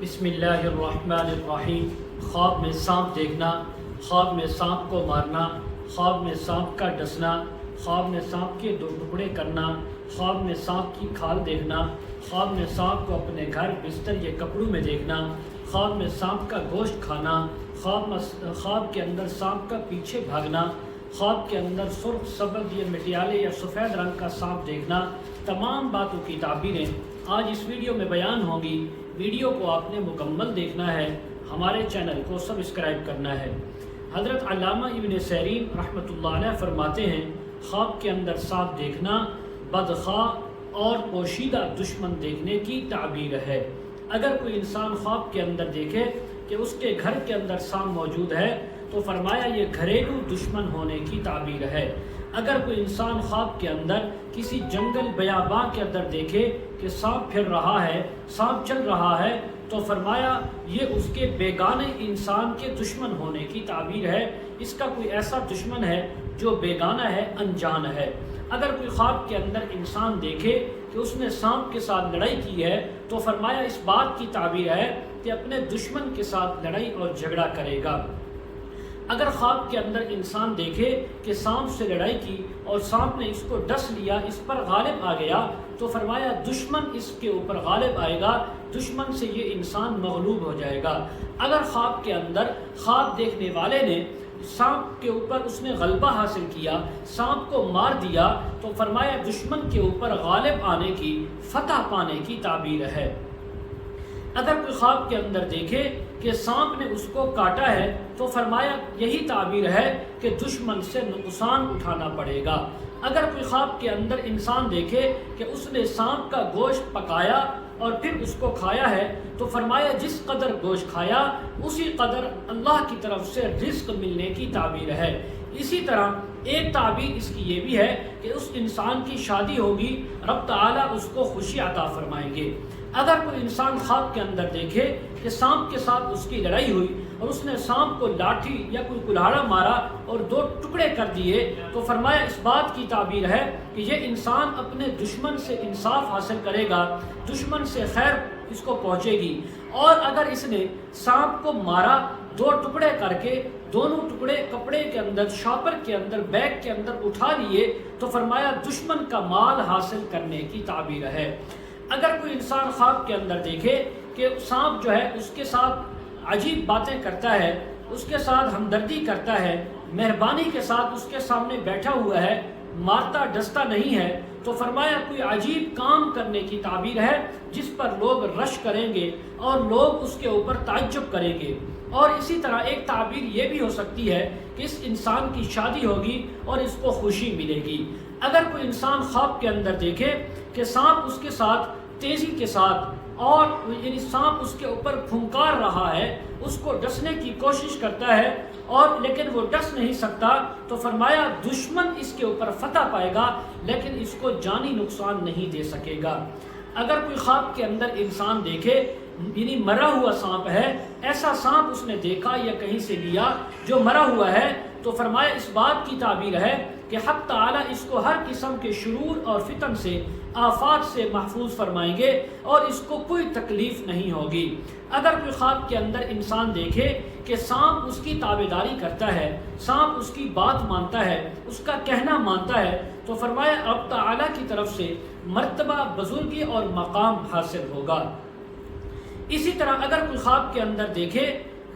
بسم اللہ الرحمن الرحیم۔ خواب میں سانپ دیکھنا، خواب میں سانپ کو مارنا، خواب میں سانپ کا ڈسنا، خواب میں سانپ کے دو ٹکڑے کرنا، خواب میں سانپ کی کھال دیکھنا، خواب میں سانپ کو اپنے گھر بستر یا کپڑوں میں دیکھنا، خواب میں سانپ کا گوشت کھانا، خواب کے اندر سانپ کا پیچھے بھاگنا، خواب کے اندر سرخ سبز یا مٹیالے یا سفید رنگ کا سانپ دیکھنا، تمام باتوں کی تعبیریں آج اس ویڈیو میں بیان ہوں گی۔ ویڈیو کو آپ نے مکمل دیکھنا ہے، ہمارے چینل کو سبسکرائب کرنا ہے۔ حضرت علامہ ابن سیرین رحمۃ اللہ علیہ فرماتے ہیں، خواب کے اندر سانپ دیکھنا بدخواہ اور پوشیدہ دشمن دیکھنے کی تعبیر ہے۔ اگر کوئی انسان خواب کے اندر دیکھے کہ اس کے گھر کے اندر سانپ موجود ہے تو فرمایا یہ گھریلو دشمن ہونے کی تعبیر ہے۔ اگر کوئی انسان خواب کے اندر کسی جنگل بیاباں کے اندر دیکھے کہ سانپ پھر رہا ہے، سانپ چل رہا ہے، تو فرمایا یہ اس کے بیگانے انسان کے دشمن ہونے کی تعبیر ہے۔ اس کا کوئی ایسا دشمن ہے جو بیگانہ ہے، انجان ہے۔ اگر کوئی خواب کے اندر انسان دیکھے کہ اس نے سانپ کے ساتھ لڑائی کی ہے تو فرمایا اس بات کی تعبیر ہے کہ اپنے دشمن کے ساتھ لڑائی اور جھگڑا کرے گا۔ اگر خواب کے اندر انسان دیکھے کہ سانپ سے لڑائی کی اور سانپ نے اس کو ڈس لیا، اس پر غالب آ گیا، تو فرمایا دشمن اس کے اوپر غالب آئے گا، دشمن سے یہ انسان مغلوب ہو جائے گا۔ اگر خواب کے اندر خواب دیکھنے والے نے سانپ کے اوپر اس نے غلبہ حاصل کیا، سانپ کو مار دیا، تو فرمایا دشمن کے اوپر غالب آنے کی، فتح پانے کی تعبیر ہے۔ اگر کوئی خواب کے اندر دیکھے کہ سانپ نے اس کو کاٹا ہے تو فرمایا یہی تعبیر ہے کہ دشمن سے نقصان اٹھانا پڑے گا۔ اگر کوئی خواب کے اندر انسان دیکھے کہ اس نے سانپ کا گوشت پکایا اور پھر اس کو کھایا ہے تو فرمایا جس قدر گوشت کھایا اسی قدر اللہ کی طرف سے رزق ملنے کی تعبیر ہے۔ اسی طرح ایک تعبیر اس کی یہ بھی ہے کہ اس انسان کی شادی ہوگی، رب تعالیٰ اس کو خوشی عطا فرمائیں گے۔ اگر کوئی انسان خواب کے اندر دیکھے کہ سانپ کے ساتھ اس کی لڑائی ہوئی اور اس نے سانپ کو لاٹھی یا کوئی کلہاڑا مارا اور دو ٹکڑے کر دیے تو فرمایا اس بات کی تعبیر ہے کہ یہ انسان اپنے دشمن سے انصاف حاصل کرے گا، دشمن سے خیر اس کو پہنچے گی۔ اور اگر اس نے سانپ کو مارا دو ٹکڑے کر کے، دونوں ٹکڑے کپڑے کے اندر، شاپر کے اندر، بیگ کے اندر اٹھا لیے تو فرمایا دشمن کا مال حاصل کرنے کی تعبیر ہے۔ اگر کوئی انسان خواب کے اندر دیکھے کہ سانپ جو ہے اس کے ساتھ عجیب باتیں کرتا ہے، اس کے ساتھ ہمدردی کرتا ہے، مہربانی کے ساتھ اس کے سامنے بیٹھا ہوا ہے، مارتا ڈستا نہیں ہے، تو فرمایا کوئی عجیب کام کرنے کی تعبیر ہے جس پر لوگ رش کریں گے اور لوگ اس کے اوپر تعجب کریں گے۔ اور اسی طرح ایک تعبیر یہ بھی ہو سکتی ہے کہ اس انسان کی شادی ہوگی اور اس کو خوشی ملے گی۔ اگر کوئی انسان خواب کے اندر دیکھے کہ سانپ اس کے ساتھ تیزی کے ساتھ اور یعنی سانپ اس کے اوپر پھنکار رہا ہے، اس کو ڈسنے کی کوشش کرتا ہے اور لیکن وہ ڈس نہیں سکتا، تو فرمایا دشمن اس کے اوپر فتح پائے گا لیکن اس کو جانی نقصان نہیں دے سکے گا۔ اگر کوئی خواب کے اندر انسان دیکھے یعنی مرا ہوا سانپ ہے، ایسا سانپ اس نے دیکھا یا کہیں سے لیا جو مرا ہوا ہے، تو فرمایا اس بات کی تعبیر ہے کہ حق تعالیٰ اس کو ہر قسم کے شرور اور فتن سے، آفات سے محفوظ فرمائیں گے اور اس کو کوئی تکلیف نہیں ہوگی۔ اگر کوئی خواب کے اندر انسان دیکھے کہ سانپ اس کی تابعداری کرتا ہے، سانپ اس کی بات مانتا ہے، اس کا کہنا مانتا ہے، تو فرمایا رب تعالیٰ کی طرف سے مرتبہ، بزرگی اور مقام حاصل ہوگا۔ اسی طرح اگر کوئی خواب کے اندر دیکھے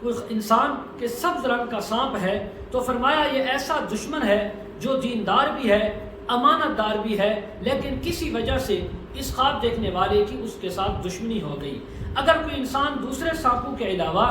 کوئی انسان کہ سبز رنگ کا سانپ ہے تو فرمایا یہ ایسا دشمن ہے جو دیندار بھی ہے، امانت دار بھی ہے، لیکن کسی وجہ سے اس خواب دیکھنے والے کی اس کے ساتھ دشمنی ہو گئی۔ اگر کوئی انسان دوسرے سانپوں کے علاوہ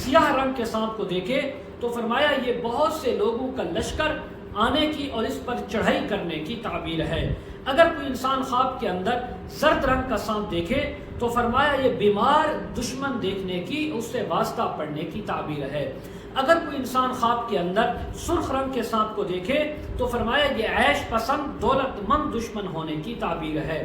سیاہ رنگ کے سانپ کو دیکھے تو فرمایا یہ بہت سے لوگوں کا لشکر آنے کی اور اس پر چڑھائی کرنے کی تعبیر ہے۔ اگر کوئی انسان خواب کے اندر زرد رنگ کا سانپ دیکھے تو فرمایا یہ بیمار دشمن دیکھنے کی، اس سے واسطہ پڑنے کی تعبیر ہے۔ اگر کوئی انسان خواب کے اندر سرخ رنگ کے سانپ کو دیکھے تو فرمایا یہ عیش پسند دولت مند دشمن ہونے کی تعبیر ہے۔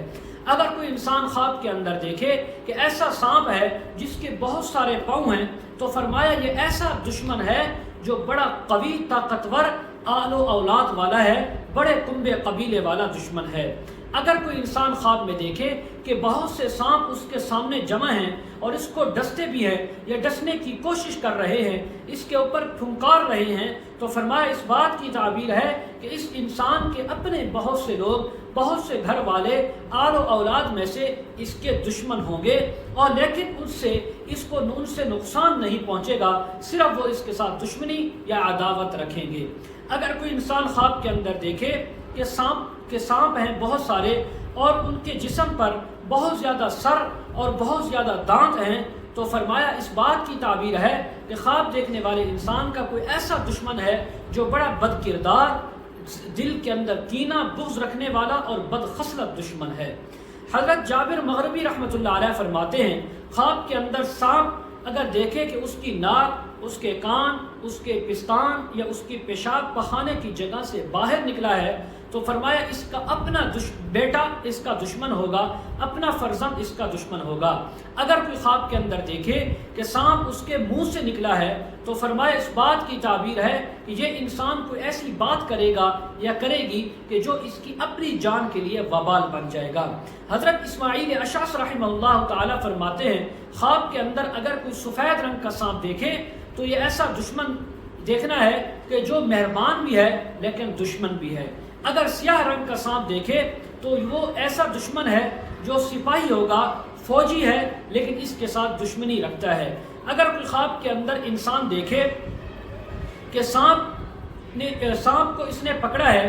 اگر کوئی انسان خواب کے اندر دیکھے کہ ایسا سانپ ہے جس کے بہت سارے پاؤں ہیں تو فرمایا یہ ایسا دشمن ہے جو بڑا قوی، طاقتور، آل و اولاد والا ہے، بڑے کنبے قبیلے والا دشمن ہے۔ اگر کوئی انسان خواب میں دیکھے کہ بہت سے سانپ اس کے سامنے جمع ہیں اور اس کو ڈستے بھی ہیں یا ڈسنے کی کوشش کر رہے ہیں، اس کے اوپر پھنکار رہے ہیں، تو فرمایا اس بات کی تعبیر ہے کہ اس انسان کے اپنے بہت سے لوگ، بہت سے گھر والے، آل و اولاد میں سے اس کے دشمن ہوں گے، اور لیکن ان سے نقصان نہیں پہنچے گا، صرف وہ اس کے ساتھ دشمنی یا عداوت رکھیں گے۔ اگر کوئی انسان خواب کے اندر دیکھے کہ سانپ ہیں بہت سارے اور ان کے جسم پر بہت زیادہ سر اور بہت زیادہ دانت ہیں، تو فرمایا اس بات کی تعبیر ہے کہ خواب دیکھنے والے انسان کا کوئی ایسا دشمن ہے جو بڑا بد کردار، دل کے اندر کینہ، بغض رکھنے والا اور بد خصلت دشمن ہے۔ حضرت جابر مغربی رحمۃ اللہ علیہ فرماتے ہیں خواب کے اندر سانپ اگر دیکھے کہ اس کی ناک، اس کے کان، اس کے پستان یا اس کی پیشاب پخانے کی جگہ سے باہر نکلا ہے، تو فرمایا اس کا اپنا بیٹا اس کا دشمن ہوگا، اپنا فرزند اس کا دشمن ہوگا۔ اگر کوئی خواب کے اندر دیکھے کہ سانپ اس کے منہ سے نکلا ہے، تو فرمایا اس بات کی تعبیر ہے کہ یہ انسان کوئی ایسی بات کرے گا یا کرے گی کہ جو اس کی اپنی جان کے لیے وبال بن جائے گا۔ حضرت اسماعیل اشعث رحمہ اللہ تعالیٰ فرماتے ہیں خواب کے اندر اگر کوئی سفید رنگ کا سانپ دیکھے تو یہ ایسا دشمن دیکھنا ہے کہ جو مہربان بھی ہے لیکن دشمن بھی ہے۔ اگر سیاہ رنگ کا سانپ دیکھے تو وہ ایسا دشمن ہے جو سپاہی ہوگا، فوجی ہے لیکن اس کے ساتھ دشمنی رکھتا ہے۔ اگر کوئی خواب کے اندر انسان دیکھے کہ سانپ کو اس نے پکڑا ہے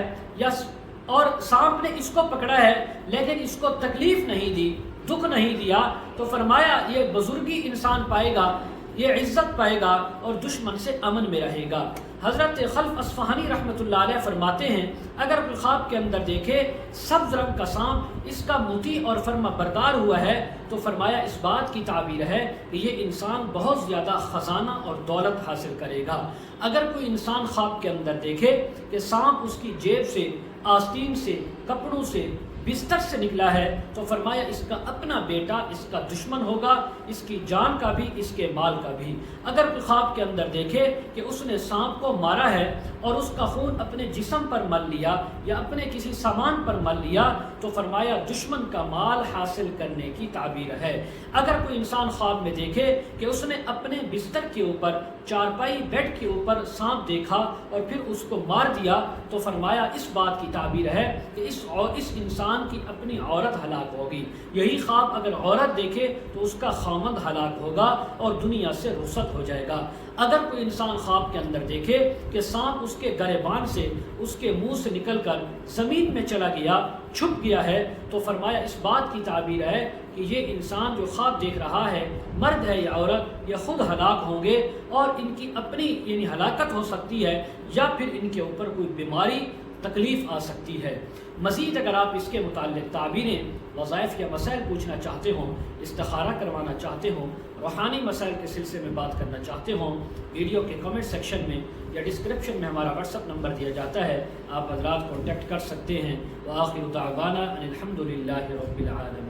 اور سانپ نے اس کو پکڑا ہے لیکن اس کو تکلیف نہیں دی، دکھ نہیں دیا، تو فرمایا یہ بزرگی انسان پائے گا، یہ عزت پائے گا اور دشمن سے امن میں رہے گا۔ حضرت خلف اصفہانی رحمۃ اللہ علیہ فرماتے ہیں اگر کوئی خواب کے اندر دیکھے سبز رنگ کا سانپ اس کا مطیع اور فرما بردار ہوا ہے، تو فرمایا اس بات کی تعبیر ہے کہ یہ انسان بہت زیادہ خزانہ اور دولت حاصل کرے گا۔ اگر کوئی انسان خواب کے اندر دیکھے کہ سانپ اس کی جیب سے، آستین سے، کپڑوں سے، بستر سے نکلا ہے، تو فرمایا اس کا اپنا بیٹا اس کا دشمن ہوگا، اس کی جان کا بھی، اس کے مال کا بھی۔ اگر کوئی خواب کے اندر دیکھے کہ اس نے سانپ کو مارا ہے اور اس کا خون اپنے جسم پر مل لیا یا اپنے کسی سامان پر مل لیا، تو فرمایا دشمن کا مال حاصل کرنے کی تعبیر ہے۔ اگر کوئی انسان خواب میں دیکھے کہ اس نے اپنے بستر کے اوپر، چارپائی بیڈ کے اوپر سانپ دیکھا اور پھر اس کو مار دیا، تو فرمایا اس بات کی تعبیر ہے کہ اس انسان کی اپنی عورت ہلاک ہوگی۔ یہی خواب اگر عورت دیکھے تو اس کا خاوند ہلاک ہوگا اور دنیا سے رخصت ہو جائے گا۔ اگر کوئی انسان خواب کے اندر دیکھے کہ سانپ اس کے گریبان سے، اس کے منہ سے نکل کر زمین میں چلا گیا، چھپ گیا ہے، تو فرمایا اس بات کی تعبیر ہے کہ یہ انسان جو خواب دیکھ رہا ہے، مرد ہے یا عورت، یہ خود ہلاک ہوں گے اور ان کی اپنی یعنی ہلاکت ہو سکتی ہے یا پھر ان کے اوپر کوئی بیماری، تکلیف آ سکتی ہے۔ مزید اگر آپ اس کے متعلق تعبیریں، وظائف یا مسائل پوچھنا چاہتے ہوں، استخارہ کروانا چاہتے ہوں، روحانی مسائل کے سلسلے میں بات کرنا چاہتے ہوں، ویڈیو کے کمنٹ سیکشن میں یا ڈسکرپشن میں ہمارا واٹس ایپ نمبر دیا جاتا ہے، آپ حضرات کانٹیکٹ کر سکتے ہیں۔ وآخر دعوانا ان الحمد للہ رب العالمین۔